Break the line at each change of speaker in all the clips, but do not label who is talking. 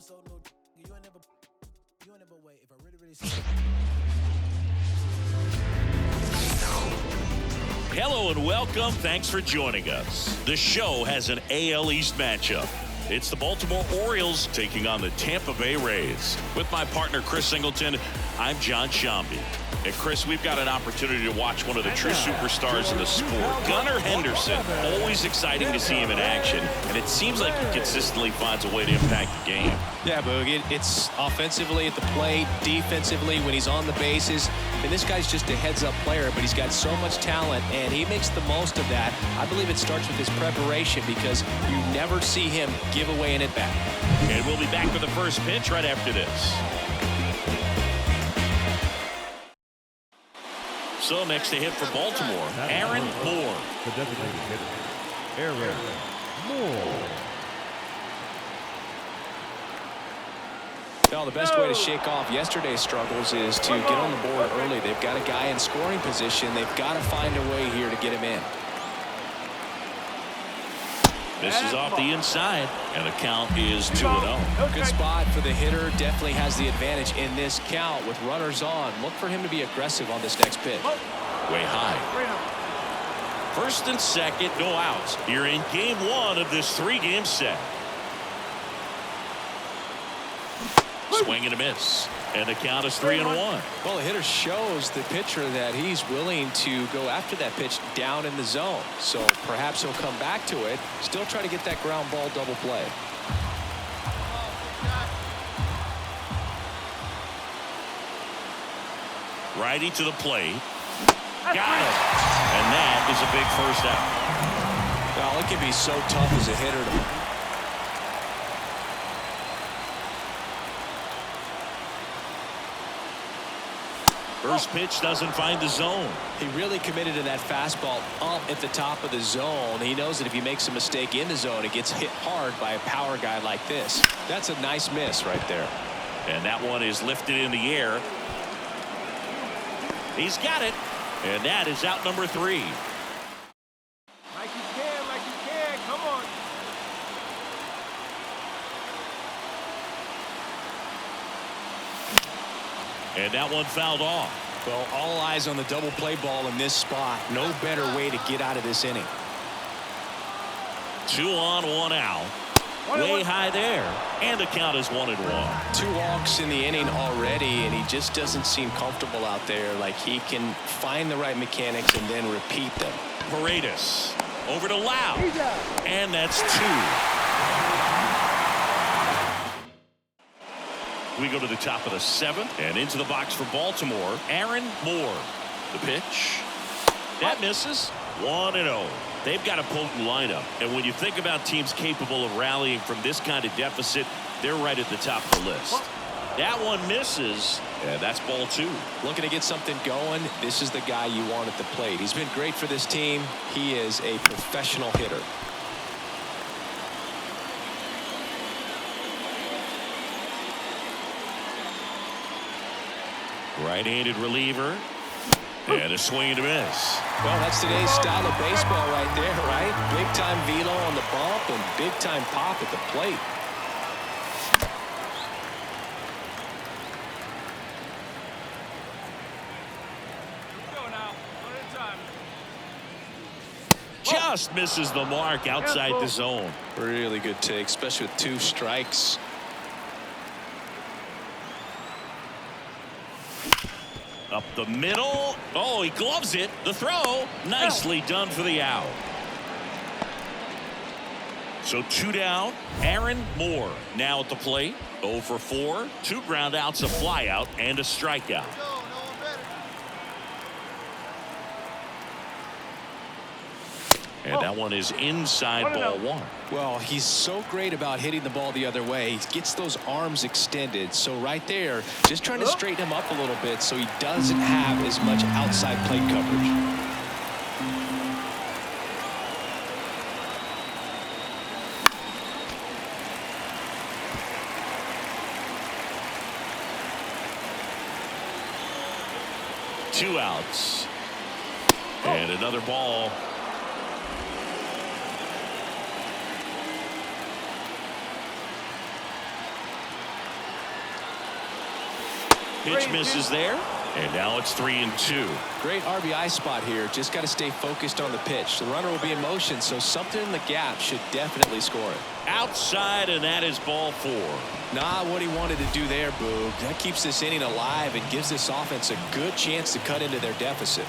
episode, no, you ain't never wait. If I really
Hello and welcome. Thanks for joining us. The show has an AL East matchup. It's the Baltimore Orioles taking on the Tampa Bay Rays. With my partner, Chris Singleton, I'm John Shambi. And Chris, we've got an opportunity to watch one of the true superstars in the sport. Gunnar Henderson, always exciting to see him in action. And it seems like he consistently finds a way to impact the game.
Yeah, Boog, it's offensively at the plate, defensively when he's on the bases. And this guy's just a heads-up player, but he's got so much talent, and he makes the most of that. I believe it starts with his preparation because you never see him give away an at-bat.
And we'll be back with the first pitch right after this. So next to hit for Baltimore, Aaron Moore.
The designated hitter, Aaron Moore.
Well, the best way to shake off yesterday's struggles is to get on the board early. They've got a guy in scoring position. They've got to find a way here to get him in.
This is off the inside, and the count is 2-0.
Good spot for the hitter. Definitely has the advantage in this count with runners on. Look for him to be aggressive on this next pitch.
Way high. First and second, no outs. You're in game one of this three-game set. Swing and a miss. And the count is 3-1.
Well, the hitter shows the pitcher that he's willing to go after that pitch down in the zone. So perhaps he'll come back to it. Still try to get that ground ball double play.
Righty to the plate. Got it. And that is a big first out.
Well, it can be so tough as a hitter to...
First pitch doesn't find the zone.
He really committed to that fastball up at the top of the zone. He knows that if he makes a mistake in the zone, it gets hit hard by a power guy like this. That's a nice miss right there.
And that one is lifted in the air. He's got it. And that is out number 3.
Like you can, come on.
And that one fouled off.
Well, all eyes on the double play ball in this spot. No better way to get out of this inning.
2 on, 1 out. Way high there. And the count is 1-1.
2 walks in the inning already, and he just doesn't seem comfortable out there. Like he can find the right mechanics and then repeat them.
Paredes over to Lau. And that's 2. We go to the top of the 7th and into the box for Baltimore. Aaron Moore. The pitch. That misses. 1-0. They've got a potent lineup. And when you think about teams capable of rallying from this kind of deficit, they're right at the top of the list. That one misses. And that's ball 2.
Looking to get something going. This is the guy you want at the plate. He's been great for this team. He is a professional hitter.
Right-handed reliever. And a swing and a miss.
Well, that's today's style of baseball right there, right? Big-time velo on the bump and big-time pop at the plate.
Just misses the mark outside the zone.
Really good take, especially with 2 strikes.
Up the middle. Oh, he gloves it. The throw. Nicely done for the out. So 2 down. Aaron Moore now at the plate. 0 for 4. 2 ground outs, a fly out, and a strikeout. And that one is inside ball 1.
Well, he's so great about hitting the ball the other way. He gets those arms extended. So right there, just trying to straighten him up a little bit so he doesn't have as much outside plate coverage.
Two outs. And another ball. Pitch misses there, and now it's 3-2.
Great RBI spot here. Just got to stay focused on the pitch. The runner will be in motion, so something in the gap should definitely score it.
Outside, and that is ball 4.
Not what he wanted to do there, Boog. That keeps this inning alive and gives this offense a good chance to cut into their deficit.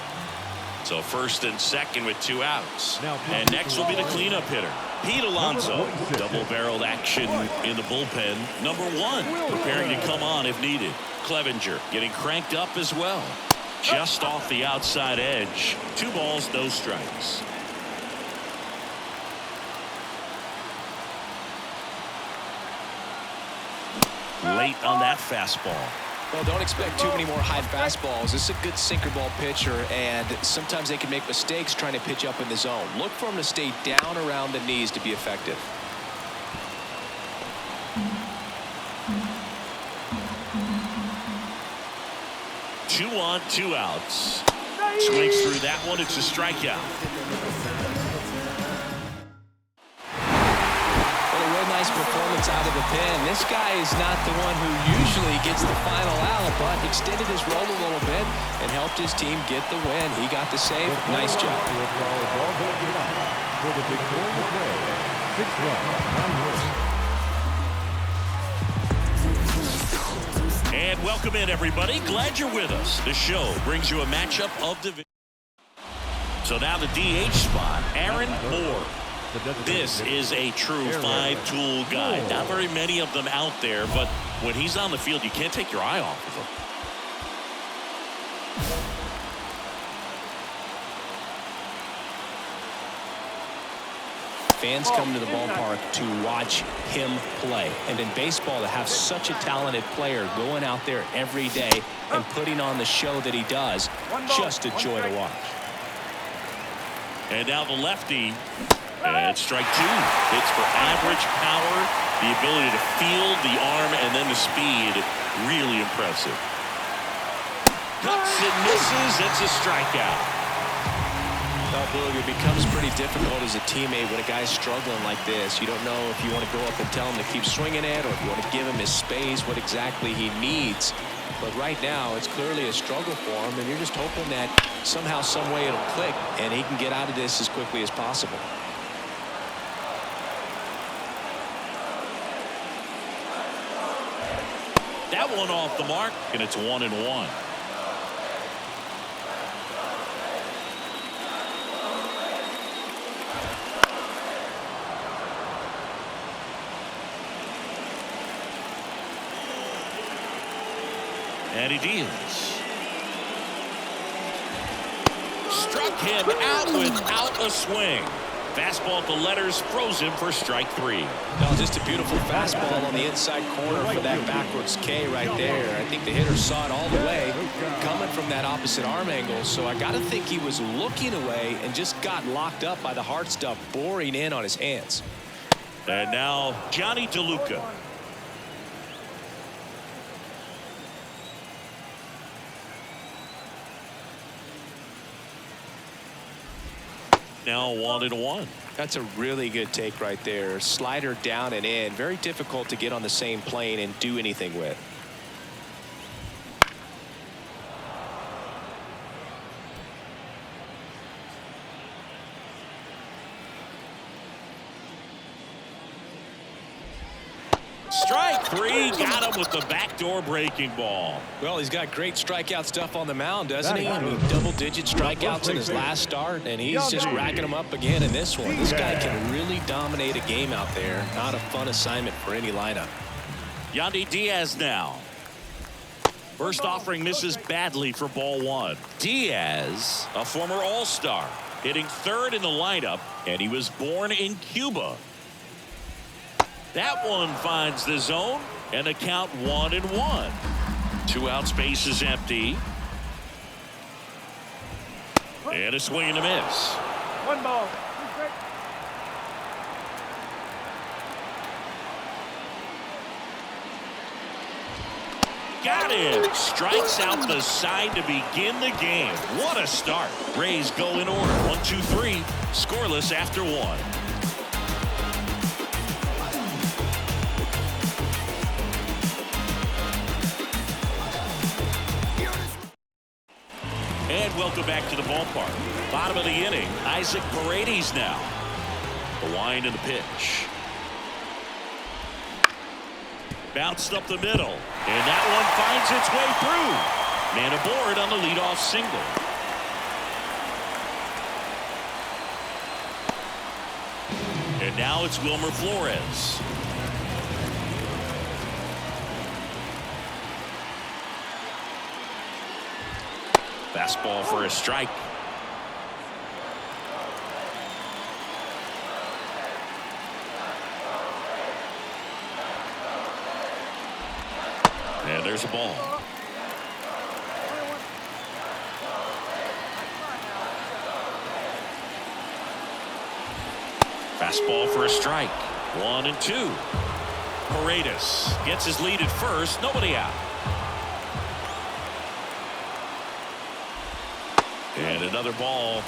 So first and second with 2 outs. And next will be the cleanup hitter, Pete Alonso. Double-barreled action in the bullpen. Number 1 preparing to come on if needed. Clevenger getting cranked up as well. Just off the outside edge. 2 balls, no strikes. Late on that fastball.
Well, don't expect too many more high fastballs. This is a good sinker ball pitcher, and sometimes they can make mistakes trying to pitch up in the zone. Look for him to stay down around the knees to be effective.
Two on, 2 outs. Swings through that one. It's a strikeout.
Nice performance out of the pen. This guy is not the one who usually gets the final out, but extended his role a little bit and helped his team get the win. He got the save. Nice job.
And welcome in, everybody. Glad you're with us. The show brings you a matchup of division. So now the DH spot, Aaron Moore. This is a true 5-tool guy. Not very many of them out there, but when he's on the field, you can't take your eye off of him.
Fans come to the ballpark to watch him play. And in baseball, to have such a talented player going out there every day and putting on the show that he does, just a joy to watch.
And now the lefty. And strike 2. Hits for average power, the ability to field the arm, and then the speed. Really impressive. Cuts and misses. It's a strikeout.
Well, Boog, it becomes pretty difficult as a teammate when a guy's struggling like this. You don't know if you want to go up and tell him to keep swinging it or if you want to give him his space, what exactly he needs. But right now, it's clearly a struggle for him, and you're just hoping that somehow, some way it'll click, and he can get out of this as quickly as possible.
That one off the mark, and it's 1-1. And he deals. Struck him out without a swing. Fastball at the letters, froze him for strike 3.
No, just a beautiful fastball on the inside corner for that backwards K right there. I think the hitter saw it all the way coming from that opposite arm angle. So I got to think he was looking away and just got locked up by the hard stuff boring in on his hands.
And now Johnny DeLuca. Now 1-1.
That's a really good take right there. Slider down and in. Very difficult to get on the same plane and do anything with.
Strike 3, got him with the backdoor breaking ball.
Well, he's got great strikeout stuff on the mound, doesn't he? I mean, double-digit strikeouts in his last start, and he's just racking them up again in this one. This guy can really dominate a game out there. Not a fun assignment for any lineup.
Yandy Diaz now. First offering misses badly for ball 1. Diaz, a former All-Star, hitting third in the lineup, and he was born in Cuba. That one finds the zone, and the count 1-1. 2 outs, base is empty. And a swing and a miss.
1 ball.
Got it. Strikes out the side to begin the game. What a start. Rays go in order. 1-2-3. Scoreless after 1. welcome back to the ballpark. Bottom of the inning, Isaac Paredes now. The wind and the pitch. Bounced up the middle, and that one finds its way through. Man aboard on the leadoff single. And now it's Wilmer Flores. Fastball for a strike. And there's a ball. Fastball for a strike. 1-2. Paredes gets his lead at first. Nobody out. And another ball.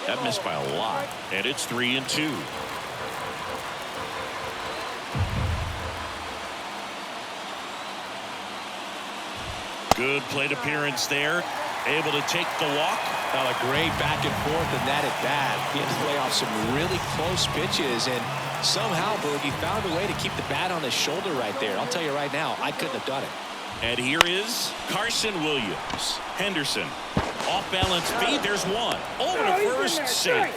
That missed by a lot. And it's 3-2. Good plate appearance there. Able to take the walk.
Well, a great back and forth in that at bat. He had to play off some really close pitches, and somehow Boogie found a way to keep the bat on his shoulder right there. I'll tell you right now, I couldn't have done it.
And here is Carson Williams. Henderson. Off balance feed. There's one. Over to first. Safe.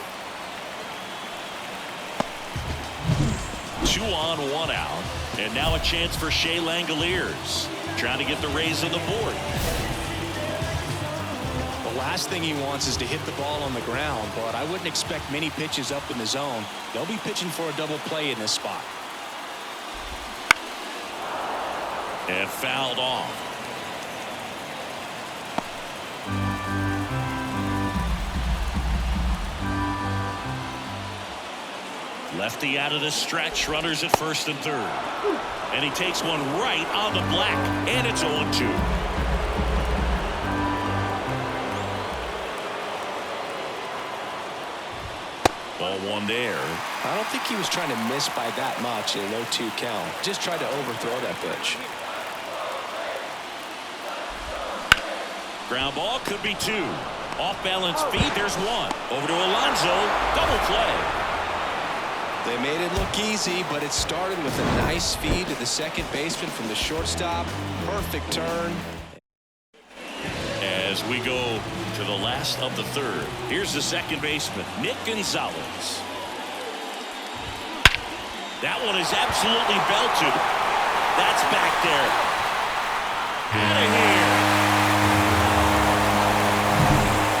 2 on, 1 out. And now a chance for Shea Langoliers. Trying to get the Rays on the board.
The last thing he wants is to hit the ball on the ground, but I wouldn't expect many pitches up in the zone. They'll be pitching for a double play in this spot.
And fouled off. Lefty out of the stretch. Runners at first and third. And he takes one right on the black. And it's 0-2. Ball one there.
I don't think he was trying to miss by that much in an 0-2 count. Just tried to overthrow that pitch.
Ground ball could be 2. Off balance feed. There's one. Over to Alonso. Double play.
They made it look easy, but it started with a nice feed to the second baseman from the shortstop. Perfect turn.
As we go to the last of the third, here's the second baseman, Nick Gonzalez. That one is absolutely belted. That's back there. Out of here.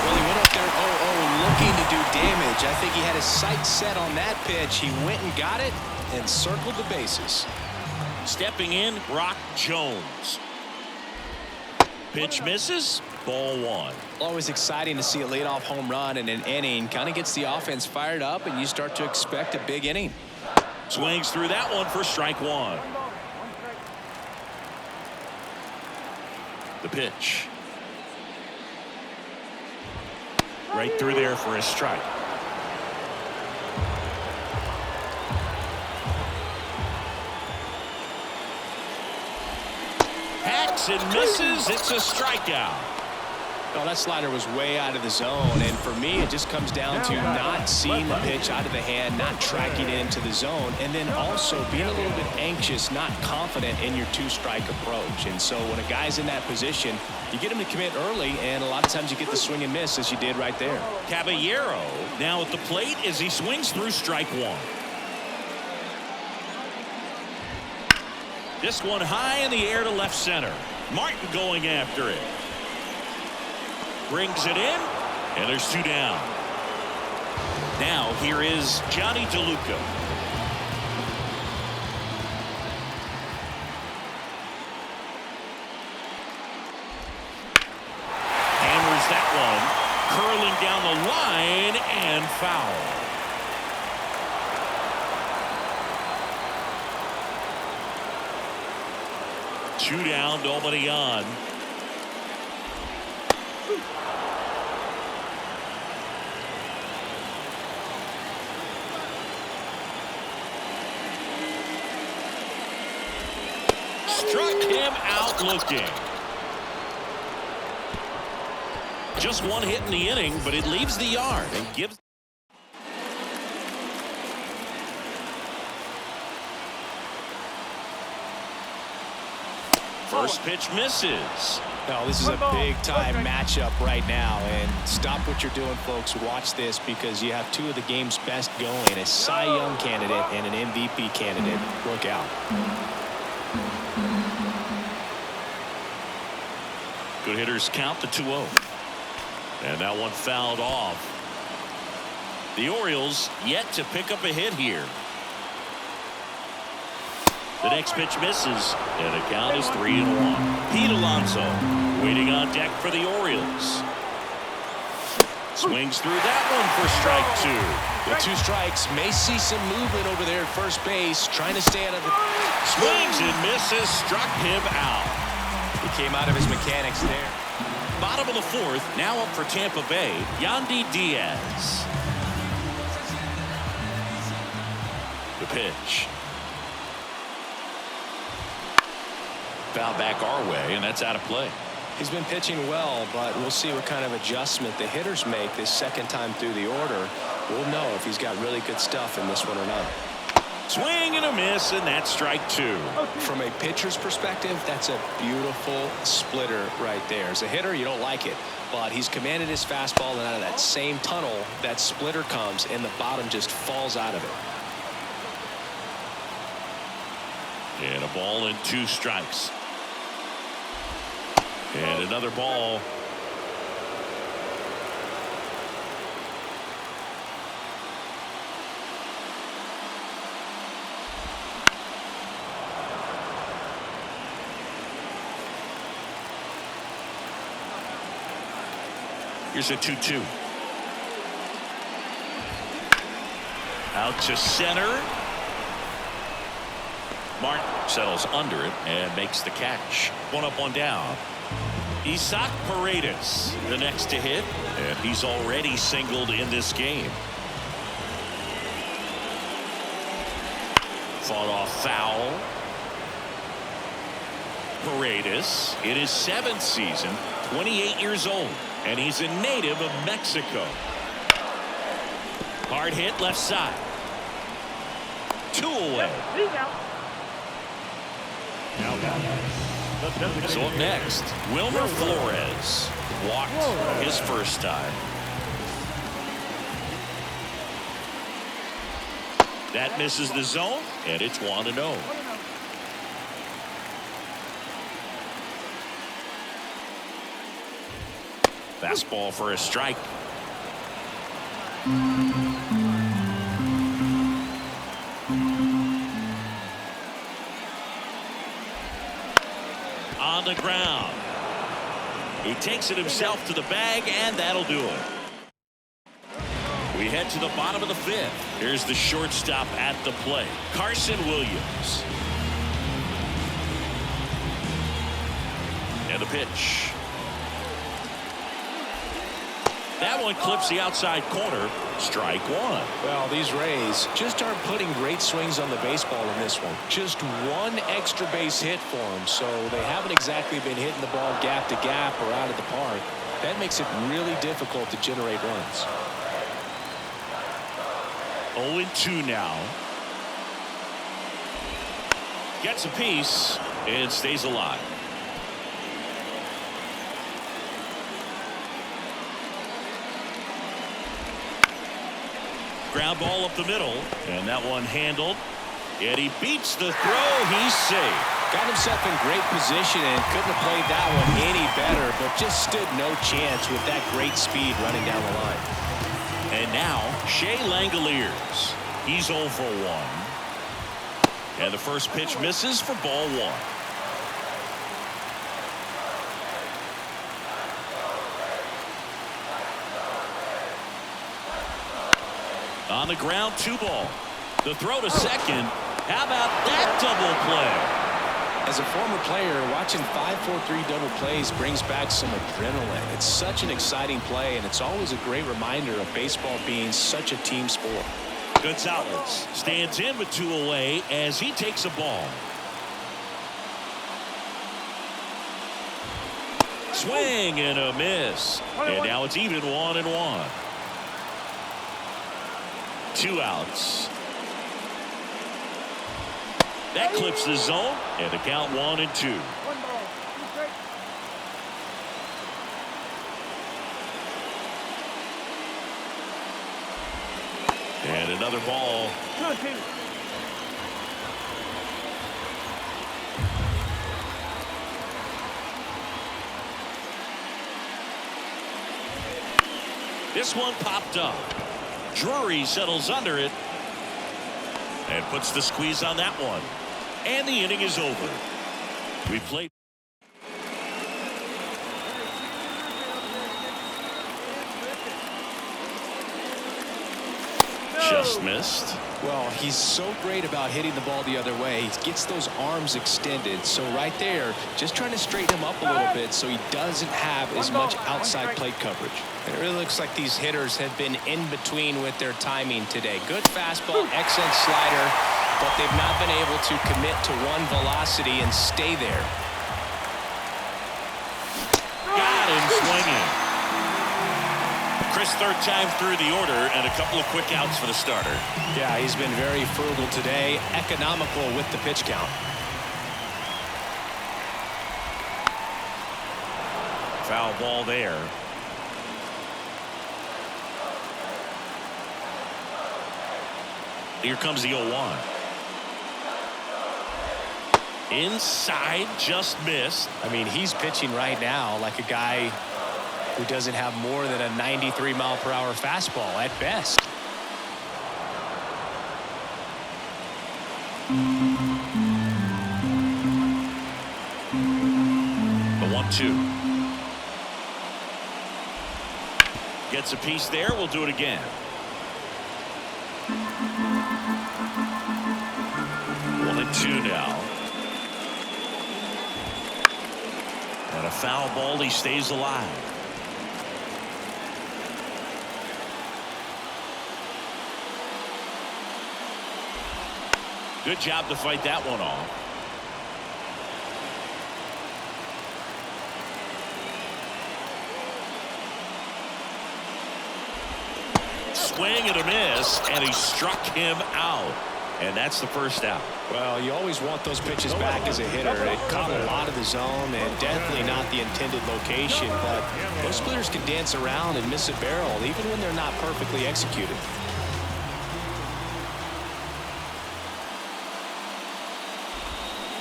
Well, he went up there 0-0 looking to do damage. I think he had his sights set on that pitch. He went and got it and circled the bases.
Stepping in, Brock Jones. Pitch misses. Ball one.
Always exciting to see a leadoff home run in an inning. Kind of gets the offense fired up, and you start to expect a big inning.
Swings through that one for strike one. The pitch. Right through there for a strike. Hacks and misses. It's a strikeout.
Well, that slider was way out of the zone, and for me, it just comes down to not seeing the pitch out of the hand, not tracking it into the zone, and then also being a little bit anxious, not confident in your two-strike approach. And so when a guy's in that position, you get him to commit early, and a lot of times you get the swing and miss, as you did right there.
Caballero now at the plate as he swings through strike one. This one high in the air to left center. Martin going after it. Brings it in, and there's 2 down. Now here is Johnny DeLuca. Hammers that one, curling down the line, and foul. Two down, nobody on. struck him out looking. Just one hit in the inning, but it leaves the yard and gives. First pitch misses.
No, this is a big-time matchup right now, and stop what you're doing, folks. Watch this, because you have two of the game's best going, a Cy Young candidate and an MVP candidate. Look out.
Good hitters count the 2-0. And that one fouled off. The Orioles yet to pick up a hit here. The next pitch misses, and the count is 3-1. Pete Alonso waiting on deck for the Orioles. Swings through that one for strike 2.
With 2 strikes, may see some movement over there at first base, trying to stay out of the...
Swings and misses, struck him out.
He came out of his mechanics there.
Bottom of the 4th, now up for Tampa Bay, Yandy Diaz. The pitch. Foul back our way, and that's out of play.
He's been pitching well, but we'll see what kind of adjustment the hitters make this second time through the order. We'll know if he's got really good stuff in this one or not.
Swing and a miss, and that's strike 2.
From a pitcher's perspective, that's a beautiful splitter right there. As a hitter, you don't like it, but he's commanded his fastball, and out of that same tunnel, that splitter comes, and the bottom just falls out of it.
And a ball and 2 strikes. And another ball. Here's a 2-2. Out to center. Martin settles under it and makes the catch. 1 up, 1 down. Isaac Paredes, the next to hit, and he's already singled in this game. Fought off foul. Paredes in his 7th season, 28 years old, and he's a native of Mexico. Hard hit left side. 2 away. So up next, Wilmer Flores walked his first time. That misses the zone, and it's 1-0. Fastball for a strike. On the ground. He takes it himself to the bag, and that'll do it. We head to the bottom of the 5th. Here's the shortstop at the plate, Carson Williams. And the pitch. That one clips the outside corner. Strike 1.
Well, these Rays just aren't putting great swings on the baseball in this one. Just 1 extra base hit for them, so they haven't exactly been hitting the ball gap to gap or out of the park. That makes it really difficult to generate runs.
0-2 now. Gets a piece and stays alive. Ground ball up the middle, and that one handled. Yet he beats the throw. He's safe.
Got himself in great position and couldn't have played that one any better, but just stood no chance with that great speed running down the line.
And now Shea Langoliers. He's 0 for 1. And the first pitch misses for ball 1. On the ground, 2 ball. The throw to second. How about that double play?
As a former player, watching 5-4-3 double plays brings back some adrenaline. It's such an exciting play, and it's always a great reminder of baseball being such a team sport.
Gonzalez stands in with 2 away as he takes a ball. Swing and a miss. And now it's even 1-1. 2 outs. That clips the zone, and the count 1-2.
One ball. Two straight.
And another ball.
2-2.
This one popped up. Drury settles under it and puts the squeeze on that one. And the inning is over. We played. Just missed.
Well, he's so great about hitting the ball the other way. He gets those arms extended. So right there, just trying to straighten him up a little bit so he doesn't have as much outside plate coverage.
It really looks like these hitters have been in between with their timing today. Good fastball, excellent slider, but they've not been able to commit to one velocity and stay there.
Got him swinging. Chris, third time through the order, and a couple of quick outs for the starter.
Yeah, he's been very frugal today, economical with the pitch count.
Foul ball there. Here comes the 0-1. Inside, just missed.
I mean, he's pitching right now like a guy who doesn't have more than a 93-mile-per-hour fastball at best.
The 1-2. Gets a piece there. We'll do it again. 1-2 now. And a foul ball. He stays alive. Good job to fight that one off. Swing and a miss, and he struck him out. And that's the first out.
Well, you always want those pitches back as a hitter. It caught a lot of the zone and definitely not the intended location, but most players can dance around and miss a barrel even when they're not perfectly executed.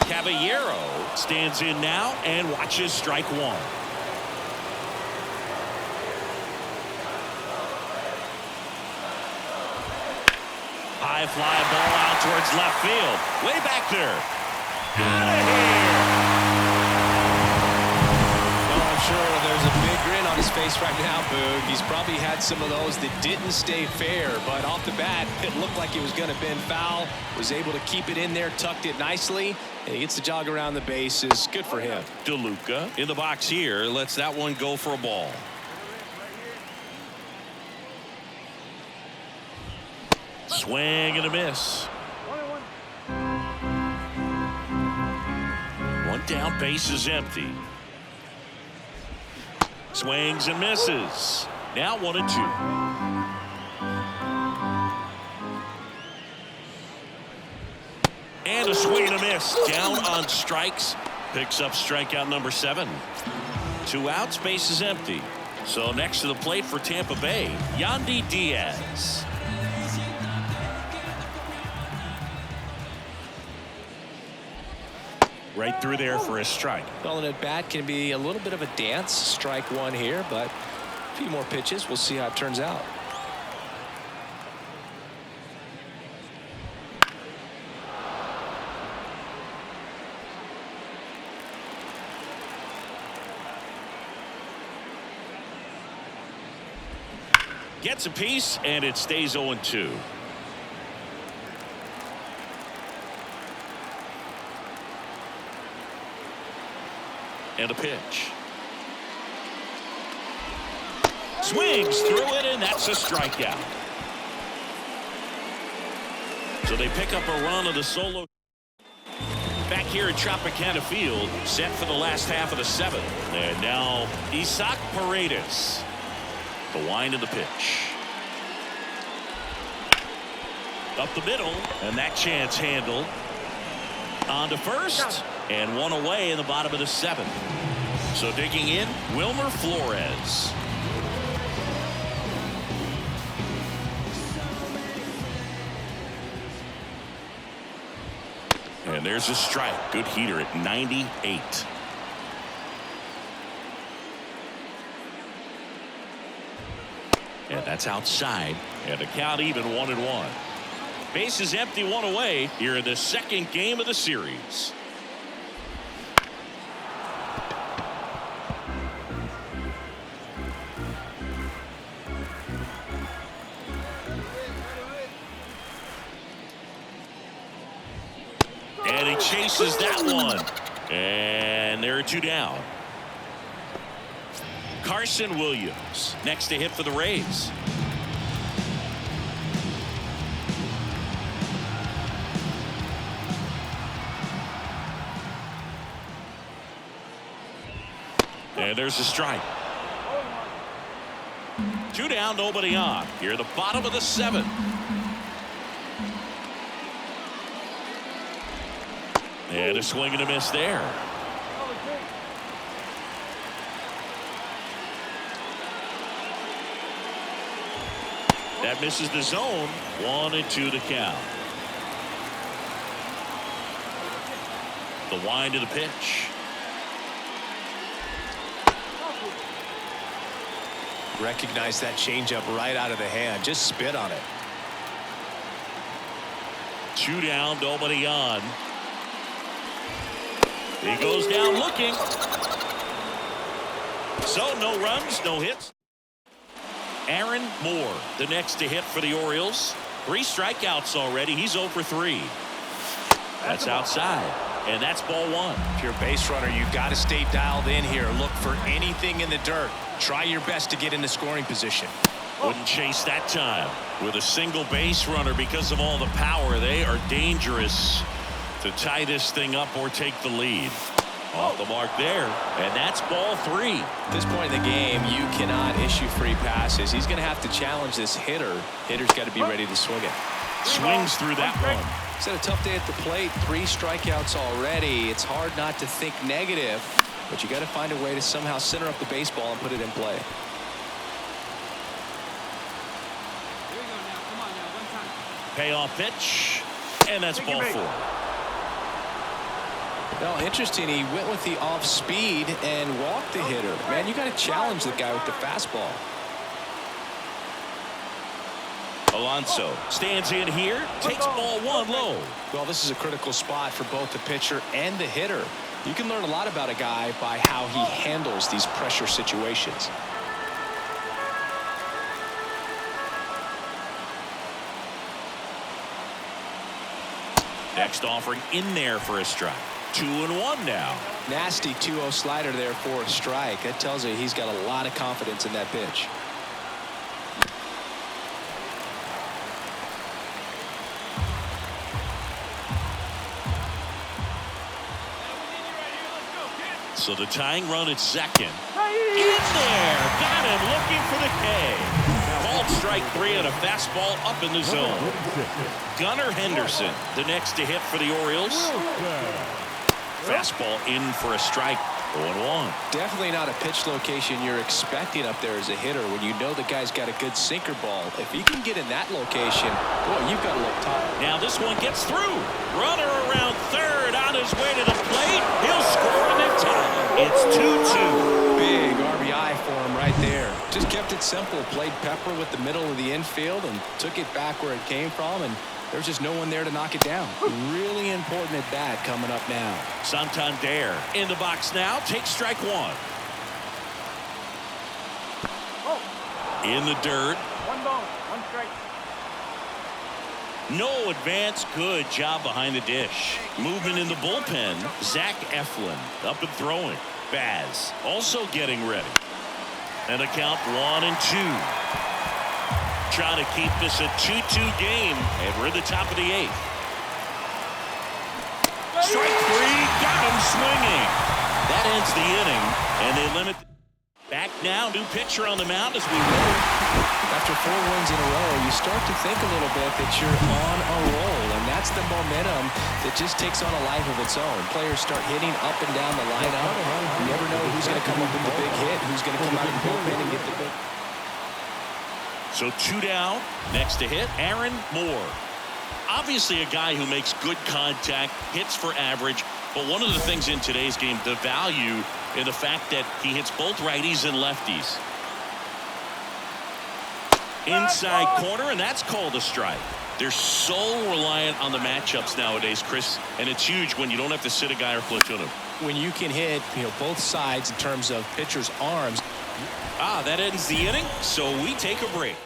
Caballero stands in now and watches strike one. High fly ball out towards left field. Way back there. Out of here.
Well, I'm sure there's a big grin on his face right now, Boog. He's probably had some of those that didn't stay fair, but off the bat, it looked like it was going to bend foul. Was able to keep it in there, tucked it nicely, and he gets the jog around the bases. Good for him.
DeLuca in the box here. Lets that one go for a ball. Swing and a miss.
1-1.
One down, base is empty. Swings and misses. Now 1-2. And a swing and a miss. Down on strikes. Picks up strikeout number 7. 2 outs, base is empty. So next to the plate for Tampa Bay, Yandy Diaz. Right through there for a strike.
Well, an at bat can be a little bit of a dance. Strike one here, but a few more pitches. We'll see how it turns out.
Gets a piece, and it stays 0-2. And a pitch. Swings through it, and that's a strikeout. So they pick up a run of the solo. Back here at Tropicana Field, set for the last half of the 7th. And now Isaac Paredes. The wind of the pitch. Up the middle, and that chance handled. On to first, and one away in the bottom of the 7th. So digging in, Wilmer Flores. And there's a strike. Good heater at 98. And that's outside. And the count even 1-1. Base is empty, one away here in the 2nd game of the series. And he chases that one. And there are 2 down. Carson Williams next to hit for the Rays. And there's a strike. 2 down, nobody on. Here at the bottom of the 7th. And a swing and a miss there. That misses the zone. 1-2 to count. The wind of the pitch.
Recognize that changeup right out of the hand. Just spit on it.
2 down, nobody on. He goes down looking. So no runs, no hits. Aaron Moore, the next to hit for the Orioles. 3 strikeouts already. He's 0 for 3. That's outside. And that's ball 1.
If you're a base runner, you've got to stay dialed in here. Look for anything in the dirt. Try your best to get into scoring position.
Wouldn't chase that time. With a single base runner, because of all the power, they are dangerous to tie this thing up or take the lead. Off the mark there, and that's ball 3.
At this point in the game, you cannot issue free passes. He's going to have to challenge this hitter. Hitter's got to be ready to swing it.
Swings through that one.
He's had a tough day at the plate. 3 strikeouts already. It's hard not to think negative, but you got to find a way to somehow center up the baseball and put it in play.
Payoff pitch, and that's ball 4.
Now, interesting, he went with the off speed and walked the hitter. Man, you got to challenge the guy with the fastball.
Alonso stands in here, takes ball 1 low.
Well, this is a critical spot for both the pitcher and the hitter. You can learn a lot about a guy by how he handles these pressure situations.
Next offering in there for a strike. 2-1 now.
Nasty 2-0 slider there for a strike. That tells you he's got a lot of confidence in that pitch.
So the tying run at second. In there. Got him looking for the K. Called strike 3 on a fastball up in the zone. Gunnar Henderson, the next to hit for the Orioles. Fastball in for a strike. 0-1.
Definitely not a pitch location you're expecting up there as a hitter when you know the guy's got a good sinker ball. If he can get in that location, boy, you've got to look top.
Now this one gets through. Runner around third on his way to the plate. He'll score in the tie. It's 2-2.
Big RBI for him right there. Just kept it simple. Played pepper with the middle of the infield and took it back where it came from, and there's just no one there to knock it down. Really important at bat coming up now.
Santander in the box now. Takes strike 1. In the dirt.
1 ball, 1 strike.
No advance. Good job behind the dish. Movement in the bullpen. Zach Eflin up and throwing. Baz also getting ready. And a count 1-2. Trying to keep this a 2-2 game, and we're at the top of the 8th. Strike 3. swinging. That ends the inning, and they limit. Back now, new pitcher on the mound as we roll.
After 4 wins in a row, you start to think a little bit that you're on a roll, and that's the momentum that just takes on a life of its own. Players start hitting up and down the lineup. You never know who's going to come up with the big hit, who's going to come out of the bullpen and get the big.
So 2 down. Next to hit, Aaron Moore. Obviously a guy who makes good contact, hits for average, but one of the things in today's game, the value in the fact that he hits both righties and lefties. Inside corner, and that's called a strike. They're so reliant on the matchups nowadays, Chris, and it's huge when you don't have to sit a guy or platoon him.
When you can hit, both sides in terms of pitchers' arms.
That ends the inning, so we take a break.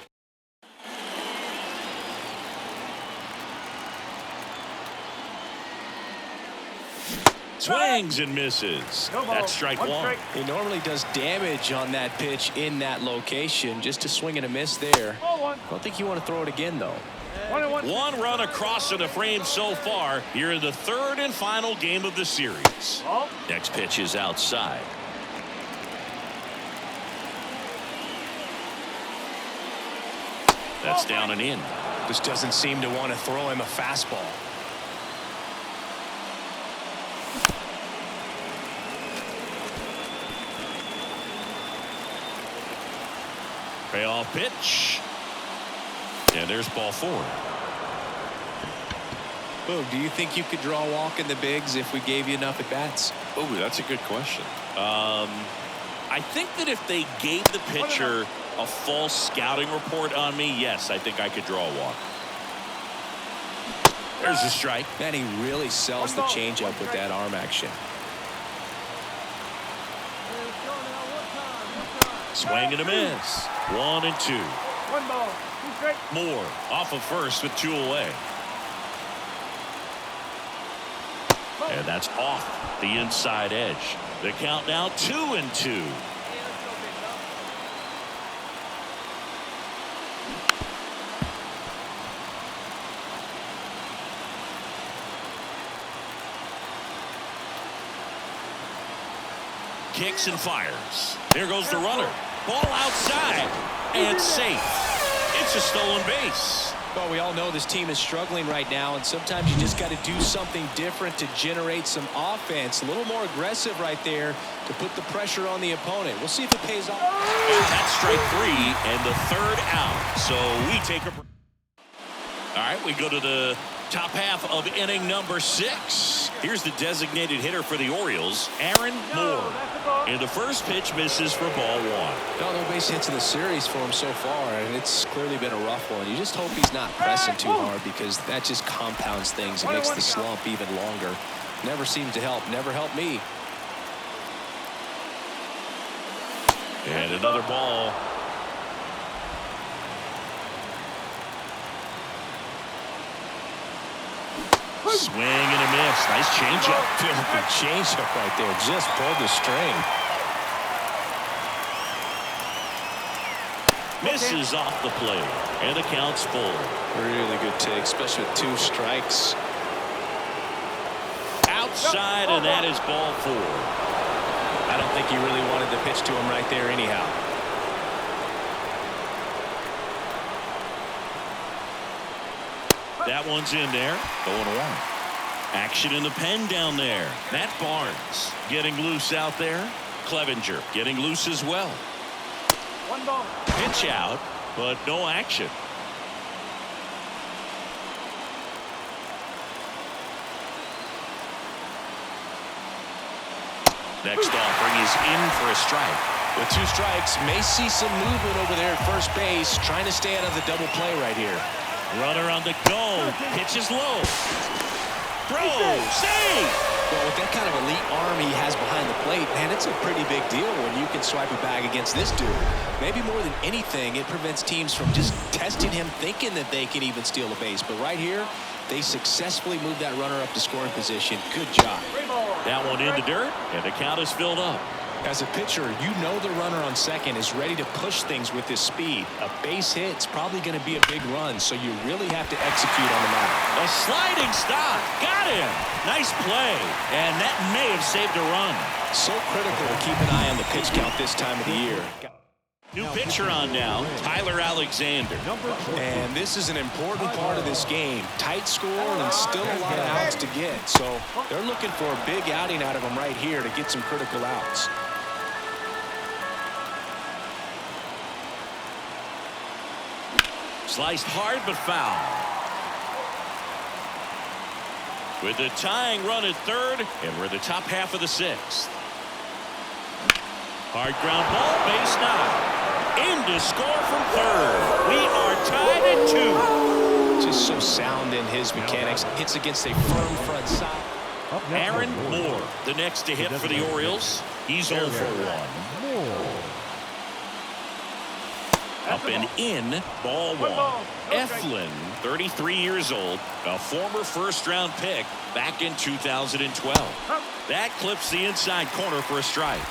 Swings and misses. That's strike one.
He normally does damage on that pitch in that location. Just a swing and a miss there. I don't think you want to throw it again, though.
1 run across in the frame so far here in the 3rd and final game of the series. Next pitch is outside. That's down and in.
Just doesn't seem to want to throw him a fastball.
Payoff pitch. And there's ball 4.
Boog, do you think you could draw a walk in the bigs if we gave you enough at bats?
Oh, that's a good question. I think that if they gave the pitcher a false scouting report on me, yes, I think I could draw a walk. There's a strike.
And he really sells the changeup with that arm action.
Swing and a miss. 1 and 2.
1 ball. 2 strikes.
Moore off of first with 2 away. And that's off the inside edge. The count now 2 and 2. Kicks and fires. There goes the runner. Ball outside and safe. It's a stolen base.
Well, we all know this team is struggling right now, and sometimes you just got to do something different to generate some offense. A little more aggressive right there to put the pressure on the opponent. We'll see if it pays off.
That's strike 3 and the 3rd out. So we take a break. All right, we go to the top half of inning number 6. Here's the designated hitter for the Orioles, Aaron Moore. And the first pitch misses for ball 1.
No base hits in the series for him so far, and it's clearly been a rough one. You just hope he's not pressing too hard, because that just compounds things. It makes the slump even longer. Never seems to help. Never helped me.
And another ball. Swing and a miss. Nice changeup.
Good changeup right there. Just pulled the string.
Misses off the plate. And the count's full.
Really good take, especially with 2 strikes.
Outside, and that is ball 4.
I don't think he really wanted to pitch to him right there anyhow.
That one's in there. 0-1. Action in the pen down there. Matt Barnes getting loose out there. Clevenger getting loose as well.
1 ball.
Pitch out, but no action. Next offering is in for a strike.
With 2 strikes, may see some movement over there at first base, trying to stay out of the double play right here.
Runner on the go. Pitches low. Throw. Save.
Well, with that kind of elite arm he has behind the plate, man, it's a pretty big deal when you can swipe a bag against this dude. Maybe more than anything, it prevents teams from just testing him, thinking that they can even steal a base. But right here, they successfully moved that runner up to scoring position. Good job.
That one in the dirt, and the count is filled up.
As a pitcher, you know the runner on second is ready to push things with his speed. A base hit's probably going to be a big run, so you really have to execute on the mound.
A sliding stop. Got him. Nice play. And that may have saved a run.
So critical to keep an eye on the pitch count this time of the year.
New pitcher on now, Tyler Alexander.
And this is an important part of this game. Tight score and still a lot of outs to get. So they're looking for a big outing out of him right here to get some critical outs.
Sliced hard but foul. With the tying run at third, and we're in the top half of the sixth. Hard ground ball, base now. In to score from third. We are tied at 2.
Just so sound in his mechanics. Hits against a firm front side.
Aaron Moore, the next to hit for the Orioles. He's 0 for 1. Up and in, ball 1. Eflin, 33 years old, a former first-round pick back in 2012. That clips the inside corner for a strike.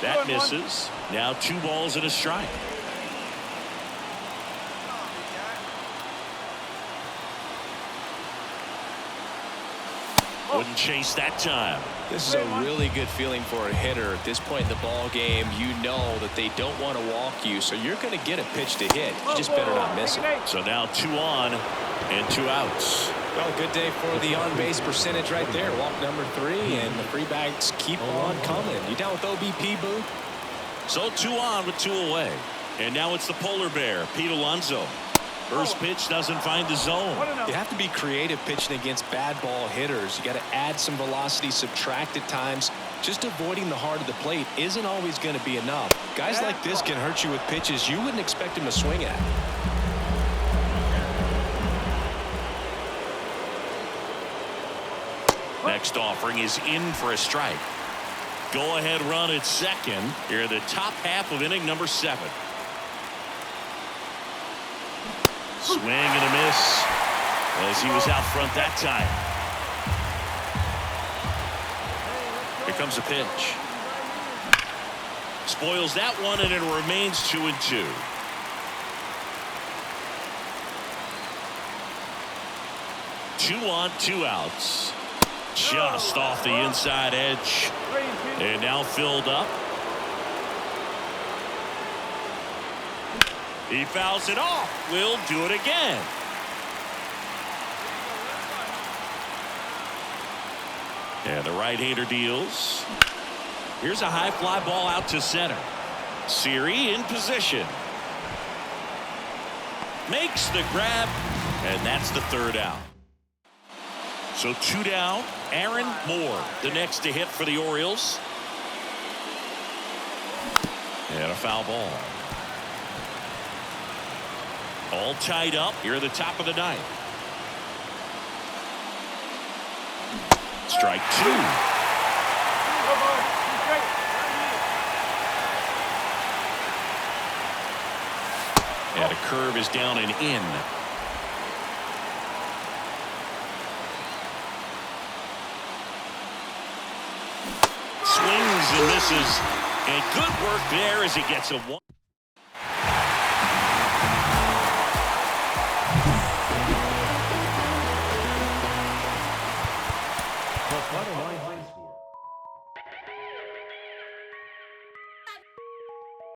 That misses. Now 2 balls and a strike. Wouldn't chase that time.
This is a really good feeling for a hitter at this point in the ball game. You know that they don't want to walk you, so you're going to get a pitch to hit. You just better not miss it.
So now 2 on and 2 outs.
Well, good day for the on-base percentage right there. Walk number 3, and the free bags keep on coming. You down with OBP, Boo?
So 2 on with 2 away. And now it's the polar bear, Pete Alonso. First pitch doesn't find the zone.
You have to be creative pitching against bad ball hitters. You got to add some velocity, subtract at times. Just avoiding the heart of the plate isn't always going to be enough. Guys like this can hurt you with pitches you wouldn't expect him to swing at.
Next offering is in for a strike. Go-ahead run at second here in the top half of inning number 7. Swing and a miss as he was out front that time. Here comes a pitch. Spoils that one, and it remains 2-2. Two on, 2 outs. Just off the inside edge. And now filled up. He fouls it off. We'll do it again. And the right-hander deals. Here's a high fly ball out to center. Siri in position. Makes the grab, and that's the 3rd out. So 2 down. Aaron Moore, the next to hit for the Orioles. And a foul ball. All tied up here at the top of the 9th. Strike 2. And a curve is down and in. Swings and misses. And good work there as he gets a 1.